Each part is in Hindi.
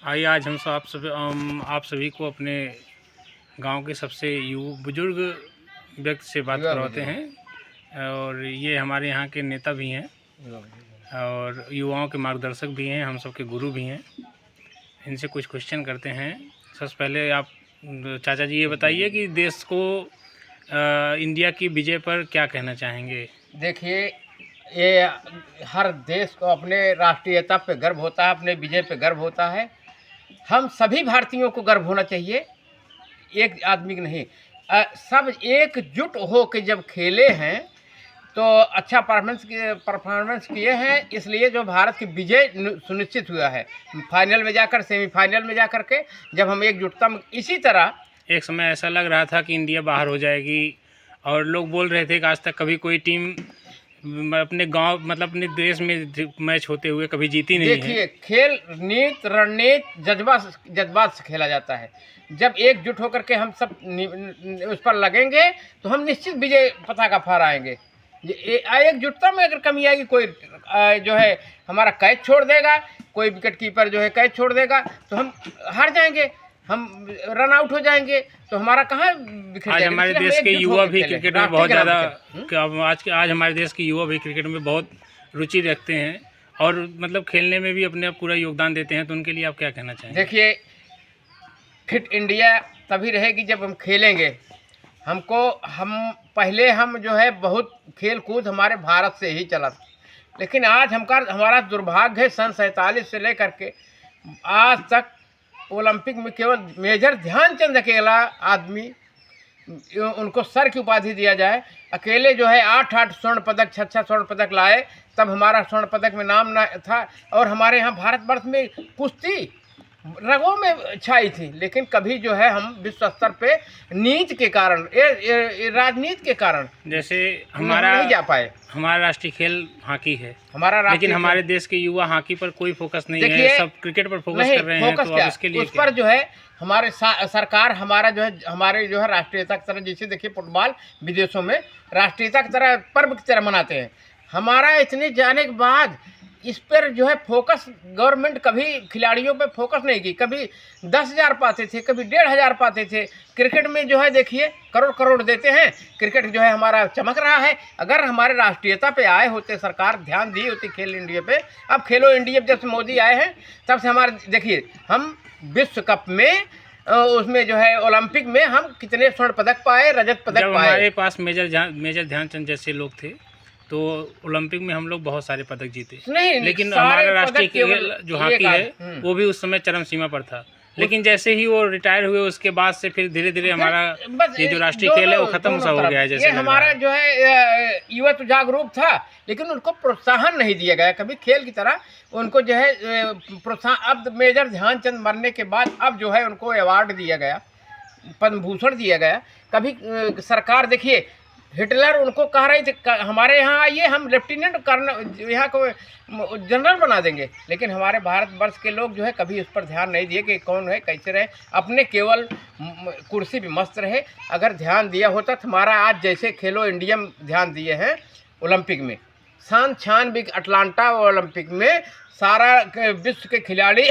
आइए आज हम सब आप सभी को अपने गांव के सबसे बुजुर्ग व्यक्ति से बात करवाते हैं। और ये हमारे यहाँ के नेता भी हैं और युवाओं के मार्गदर्शक भी हैं, हम सबके गुरु भी हैं। इनसे कुछ क्वेश्चन करते हैं। सबसे पहले आप चाचा जी ये बताइए कि देश को इंडिया की विजय पर क्या कहना चाहेंगे? देखिए, ये हर देश को अपने राष्ट्रीयता पे गर्व होता है, अपने विजय पे गर्व होता है। हम सभी भारतीयों को गर्व होना चाहिए, एक आदमी की नहीं। सब एकजुट हो के जब खेले हैं तो अच्छा परफॉर्मेंस किए हैं, इसलिए जो भारत की विजय सुनिश्चित हुआ है। फाइनल में जाकर, सेमीफाइनल में जाकर के जब हम एकजुटता में, इसी तरह एक समय ऐसा लग रहा था कि इंडिया बाहर हो जाएगी और लोग बोल रहे थे कि आज तक कभी कोई टीम अपने गांव मतलब अपने देश में मैच होते हुए कभी जीती नहीं है। देखिए, खेल नीति रणनीति जज्बात से खेला जाता है। जब एकजुट होकर के हम सब उस पर लगेंगे तो हम निश्चित विजय पताका फहराएंगे। एकजुटता में अगर कमी आएगी, कोई जो है हमारा कैच छोड़ देगा, कोई विकेट कीपर जो है कैच छोड़ देगा तो हम हार जाएंगे, हम रन आउट हो जाएंगे, तो हमारा कहाँ विकेट। आज हमारे देश के युवा भी क्रिकेट में बहुत ज़्यादा आज हमारे देश के युवा भी क्रिकेट में बहुत रुचि रखते हैं और मतलब खेलने में भी अपने पूरा योगदान देते हैं, तो उनके लिए आप क्या कहना चाहेंगे? देखिए, फिट इंडिया तभी रहेगी जब हम खेलेंगे। हम पहले जो है बहुत खेल कूद हमारे भारत से ही चला था, लेकिन आज हमारा दुर्भाग्य है, सन 47 से लेकर के आज तक ओलंपिक में केवल मेजर ध्यानचंद अकेला आदमी, उनको सर की उपाधि दिया जाए, अकेले जो है 8 स्वर्ण पदक 6 स्वर्ण पदक लाए, तब हमारा स्वर्ण पदक में नाम ना था। और हमारे यहाँ भारतवर्ष में कुश्ती रगों में छाई थी, लेकिन कभी जो है हम विश्व स्तर पे नीति के कारण, राजनीति के कारण जैसे हमारा नहीं जा पाए। हमारा राष्ट्रीय खेल हॉकी है, लेकिन हमारे देश के युवा हॉकी पर कोई फोकस नहीं है, सब क्रिकेट पर फोकस कर रहे हैं। तो अब इसके लिए उस पर जो है हमारे सरकार हमारे जो है राष्ट्रीयता की तरह, जैसे देखिए फुटबॉल विदेशों में राष्ट्रीयता की तरह पर्व की तरह मनाते हैं। हमारा इतने जाने के बाद इस पर जो है फोकस गवर्नमेंट कभी खिलाड़ियों पे फोकस नहीं की। कभी 10,000 पाते थे, कभी 1,500 पाते थे। क्रिकेट में जो है देखिए करोड़ करोड़ देते हैं, क्रिकेट जो है हमारा चमक रहा है। अगर हमारे राष्ट्रीयता पे आए होते, सरकार ध्यान दी होती खेल इंडिया पे। अब खेलो इंडिया जब से मोदी आए हैं तब से हमारे देखिए, हम विश्व कप में उसमें जो है ओलंपिक में हम कितने स्वर्ण पदक पाए, रजत पदक पाए। हमारे पास मेजर ध्यानचंद जैसे लोग थे तो ओलंपिक में हम लोग बहुत सारे पदक जीते, लेकिन हमारा राष्ट्रीय खेल जो हॉकी है वो भी उस समय चरम सीमा पर था। लेकिन जैसे ही वो रिटायर हुए उसके बाद से फिर धीरे धीरे हमारा ये जो राष्ट्रीय खेल है वो खत्म सा हो गया है। जैसे हमारा जो है युवा तो जागरूक था, लेकिन उनको प्रोत्साहन नहीं दिया गया कभी खेल की तरह। उनको जो है प्रोत्साहन, अब मेजर ध्यानचंद मरने के बाद अब जो है उनको अवार्ड दिया गया, पद्म भूषण दिया गया। कभी सरकार देखिए, हिटलर उनको कह रही थी हमारे यहाँ आइए, हम लेफ्टिनेंट कर्नल यहाँ को जनरल बना देंगे, लेकिन हमारे भारतवर्ष के लोग जो है कभी उस पर ध्यान नहीं दिए कि कौन है कैसे रहे, अपने केवल कुर्सी भी मस्त रहे। अगर ध्यान दिया होता तो हमारा आज जैसे खेलो इंडिया में ध्यान दिए हैं ओलंपिक में, सन 96 अटलांटा ओलंपिक में सारा विश्व के खिलाड़ी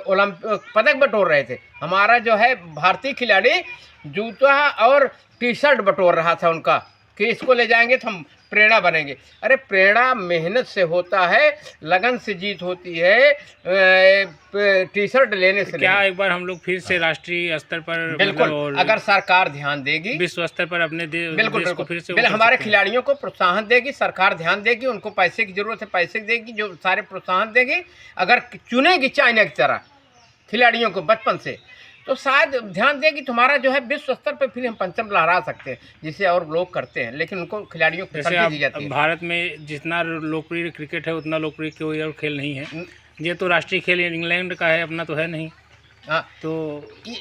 ओलंपिक पदक बटोर रहे थे। हमारा जो है भारतीय खिलाड़ी जूता और टी-शर्ट बटोर रहा था उनका कि इसको ले जाएंगे तो हम प्रेरणा बनेंगे। अरे प्रेरणा मेहनत से होता है, लगन से जीत होती है, टी-शर्ट लेने से क्या एक बार हम लोग फिर से राष्ट्रीय स्तर पर बिल्कुल, अगर सरकार ध्यान देगी, विश्व स्तर पर अपने देश को फिर से हमारे खिलाड़ियों को प्रोत्साहन देगी, सरकार ध्यान देगी, उनको पैसे की जरूरत है पैसे देगी, जो सारे प्रोत्साहन देगी। अगर चुनेगी चाइना की तरह खिलाड़ियों को बचपन से, तो शायद ध्यान देगी तुम्हारा जो है विश्व स्तर पे फिर हम परचम लहरा सकते हैं, जिसे और लोग करते हैं, लेकिन उनको खिलाड़ियों को तरजीह दी जाती है। भारत में जितना लोकप्रिय क्रिकेट है उतना लोकप्रिय कोई और खेल नहीं है। ये तो राष्ट्रीय खेल इंग्लैंड का है, अपना तो है नहीं। हाँ, तो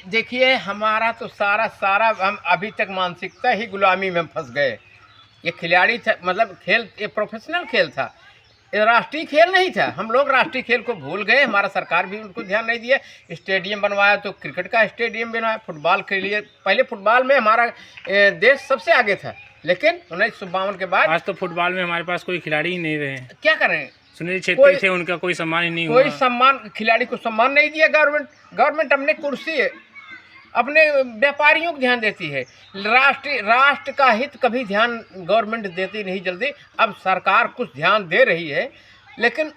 देखिए हमारा तो सारा हम अभी तक मानसिकता ही गुलामी में फंस गए। ये खिलाड़ी था, मतलब खेल ये प्रोफेशनल खेल था, राष्ट्रीय खेल नहीं था। हम लोग राष्ट्रीय खेल को भूल गए, हमारा सरकार भी उनको ध्यान नहीं दिया। स्टेडियम बनवाया तो क्रिकेट का स्टेडियम बनवाया, फुटबॉल के लिए पहले फुटबॉल में हमारा देश सबसे आगे था, लेकिन 1952 के बाद आज तो फुटबॉल में हमारे पास कोई खिलाड़ी ही नहीं रहे। क्या करें, सुनील छेत्री थे, उनका कोई सम्मान ही नहीं हुआ। कोई सम्मान, खिलाड़ी को सम्मान नहीं दिया गवर्नमेंट अपने कुर्सी अपने व्यापारियों को ध्यान देती है। राष्ट्र का हित कभी ध्यान गवर्नमेंट देती नहीं जल्दी। अब सरकार कुछ ध्यान दे रही है, लेकिन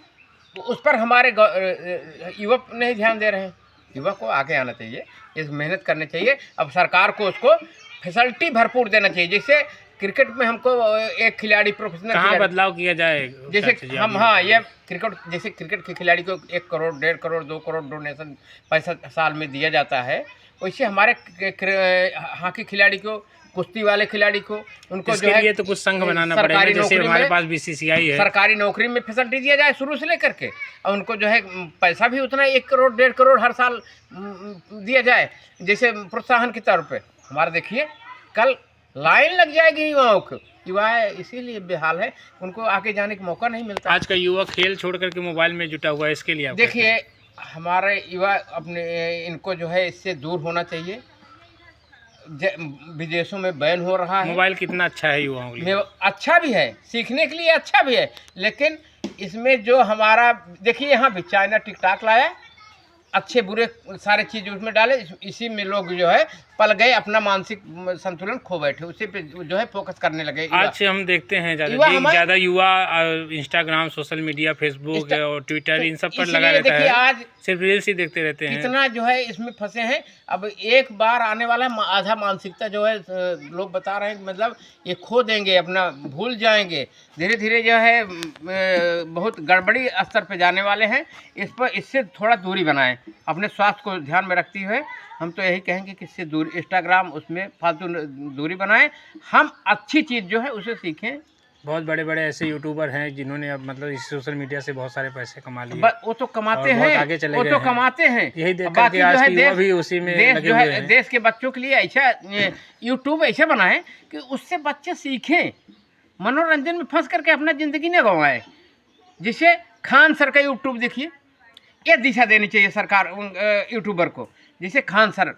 उस पर हमारे युवक नहीं ध्यान दे रहे हैं। युवक को आगे आना चाहिए, इस मेहनत करनी चाहिए। अब सरकार को उसको फैसिलिटी भरपूर देना चाहिए। जैसे क्रिकेट में हमको एक खिलाड़ी प्रोफेशनल कहाँ बदलाव किया जाए, जैसे हम, हाँ, ये क्रिकेट, जैसे क्रिकेट के खिलाड़ी को 1 करोड़ 1.5 करोड़ 2 करोड़ डोनेशन पैसा साल में दिया जाता है, वैसे हमारे हॉकी खिलाड़ी को, कुश्ती वाले खिलाड़ी को, उनको जो है तो कुछ संघ बनाना पड़ेगा। जैसे हमारे पास बीसीसीआई है, सरकारी नौकरी में फैसिलिटी दिया जाए शुरू से लेकर के, और उनको जो है पैसा भी उतना 1 करोड़ 1.5 करोड़ हर साल दिया जाए, जैसे प्रोत्साहन के तौर पे। हमारा देखिए कल लाइन लग जाएगी युवाओं को। युवा इसीलिए बेहाल है, उनको आगे जाने का मौका नहीं मिलता। आज का युवा खेल छोड़ करके मोबाइल में जुटा हुआ है, इसके लिए देखिए हमारे युवा अपने इनको जो है इससे दूर होना चाहिए। विदेशों में बैन हो रहा है। मोबाइल कितना अच्छा है युवाओं के लिए, अच्छा भी है, सीखने के लिए अच्छा भी है, लेकिन इसमें जो हमारा देखिए, यहाँ भी चाइना टिकटॉक लाया, अच्छे बुरे सारे चीज़ उसमें डाले, इसी में लोग जो है पल गए, अपना मानसिक संतुलन खो बैठे, उसी पे जो है फोकस करने लगे। आज हम देखते हैं ज़्यादा युवा इंस्टाग्राम, सोशल मीडिया, फेसबुक और ट्विटर, इन सब पर लगा रहता है। आज सिर्फ रील्स ही देखते रहते हैं, कितना जो है इसमें फंसे हैं। अब एक बार आने वाला आधा मानसिकता जो है लोग बता रहे हैं, मतलब ये खो देंगे, अपना भूल जाएंगे, धीरे धीरे जो है बहुत गड़बड़ी स्तर पे जाने वाले हैं। इससे थोड़ा दूरी बनाएं, अपने स्वास्थ्य को ध्यान में रखते हुए। हम तो यही कहेंगे कि इससे दूरी, इंस्टाग्राम उसमें फालतू दूरी बनाएं, हम अच्छी चीज़ जो है उसे सीखें। बहुत बड़े बड़े ऐसे यूट्यूबर हैं जिन्होंने अब मतलब इस सोशल मीडिया से बहुत सारे पैसे कमा लिए। वो तो कमाते हैं, आगे चले वो तो कमाते हैं। यही देख करके आज की युवा भी उसी में लगे हुए हैं। देश के बच्चों के लिए ऐसा यूट्यूब ऐसा बनाएं कि उससे बच्चे सीखें, मनोरंजन में फंस करके अपना ज़िंदगी न गंवाएं। जिसे खान सर का यूट्यूब देखिए, ये दिशा देनी चाहिए सरकार यूट्यूबर को, जैसे खान सर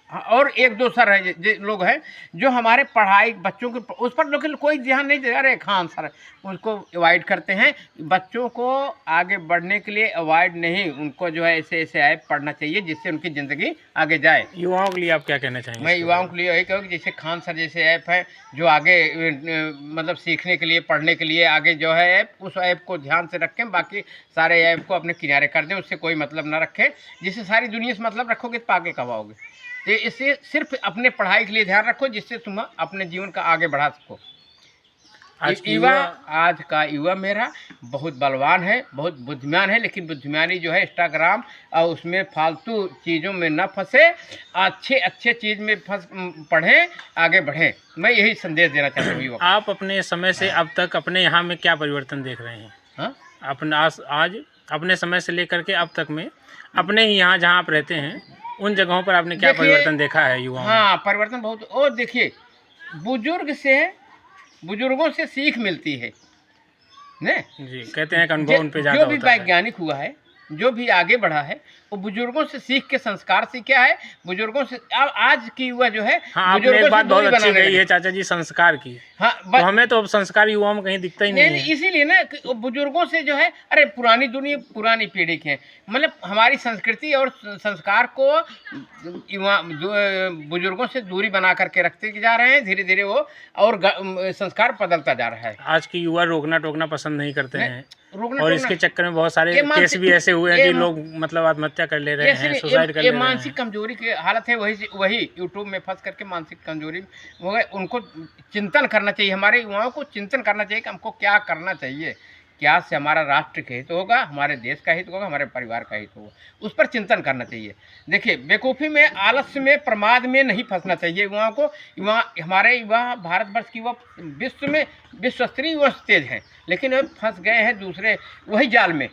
और 1-2 सर है लोग हैं जो हमारे पढ़ाई बच्चों के उस पर लेकिन कोई ध्यान नहीं दे। अरे खान सर उनको अवॉइड करते हैं। बच्चों को आगे बढ़ने के लिए अवॉइड नहीं, उनको जो है ऐसे ऐसे ऐप पढ़ना चाहिए जिससे उनकी ज़िंदगी आगे जाए। युवाओं के लिए आप क्या कहना चाहेंगे? मैं युवाओं के लिए यही कहूँ कि जैसे खान सर जैसे ऐप है जो आगे मतलब सीखने के लिए, पढ़ने के लिए आगे जो है ऐप, उस ऐप को ध्यान से रखें, बाकी सारे ऐप को अपने किनारे कर दें, उससे कोई मतलब ना रखें। जिससे सारी दुनिया से मतलब रखोगे तो पागल कब आओगे। तो इससे सिर्फ अपने पढ़ाई के लिए ध्यान रखो, जिससे तुम अपने जीवन का आगे बढ़ा सको। आज का युवा मेरा बहुत बलवान है, बहुत बुद्धिमान है, लेकिन बुद्धिमानी जो है इंस्टाग्राम और उसमें फालतू चीज़ों में न फंसे, अच्छे चीज़ में पढ़ें, आगे बढ़ें। मैं यही संदेश देना चाहता हूँ युवा। आप अपने समय से अब तक अपने यहाँ में क्या परिवर्तन देख रहे हैं? हाँ, आज अपने समय से लेकर के अब तक में अपने ही यहाँ जहाँ आप रहते हैं उन जगहों पर आपने क्या परिवर्तन देखा है युवाओं में? हाँ, परिवर्तन बहुत। और देखिए बुजुर्गों से सीख मिलती है ने जी, कहते हैं कि अनुभव उन पे ज़्यादा होता है। जो भी वैज्ञानिक हुआ है, जो भी आगे बढ़ा है, वो बुजुर्गों से सीख के संस्कार सीखा है। बुजुर्गों से आज की युवा जो है, हाँ, आपने एक बात बहुत अच्छी कही है चाचा जी, संस्कार की। हाँ, तो हमें तो अब संस्कार युवाओं में कहीं दिखता ही नहीं है। इसीलिए ना बुजुर्गों से जो है, अरे पुरानी दुनिया पुरानी पीढ़ी के हैं, मतलब हमारी संस्कृति और संस्कार को युवा बुजुर्गों से दूरी बना करके रखते जा रहे हैं। धीरे धीरे वो और संस्कार बदलता जा रहा है। आज की युवा रोकना टोकना पसंद नहीं करते हैं, और इसके चक्कर में बहुत सारे केस भी ऐसे हुए हैं कि लोग मतलब आत्महत्या कर ले रहे हैं, सुसाइड कर ले रहे हैं। मानसिक कमजोरी की हालत है, वही यूट्यूब में फंस करके मानसिक कमजोरी हो गए। उनको चिंतन करना चाहिए, हमारे युवाओं को चिंतन करना चाहिए कि हमको क्या करना चाहिए, क्या से हमारा राष्ट्र का हित होगा, हमारे देश का हित होगा, हमारे परिवार का हित होगा, उस पर चिंतन करना चाहिए। देखिए बेवकूफ़ी में, आलस्य में, प्रमाद में नहीं फंसना चाहिए युवाओं को। हमारे युवा भारतवर्ष की युवा विश्व में विश्व स्तरीय युवा तेज हैं, लेकिन अब फंस गए हैं दूसरे वही जाल में,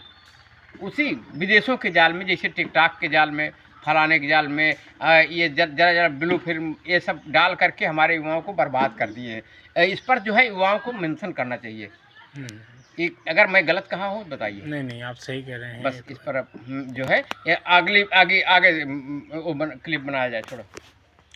उसी विदेशों के जाल में, जैसे टिकटॉक के जाल में, फलाने के जाल में, ये जरा ब्लू फिल्म, ये सब डाल करके हमारे युवाओं को बर्बाद कर दिए हैं। इस पर जो है युवाओं को मेंशन करना चाहिए। अगर मैं गलत कहा हूँ बताइए। नहीं, आप सही कह रहे हैं। बस इस पर जो है आगे क्लिप बनाया जाए। छोड़ो।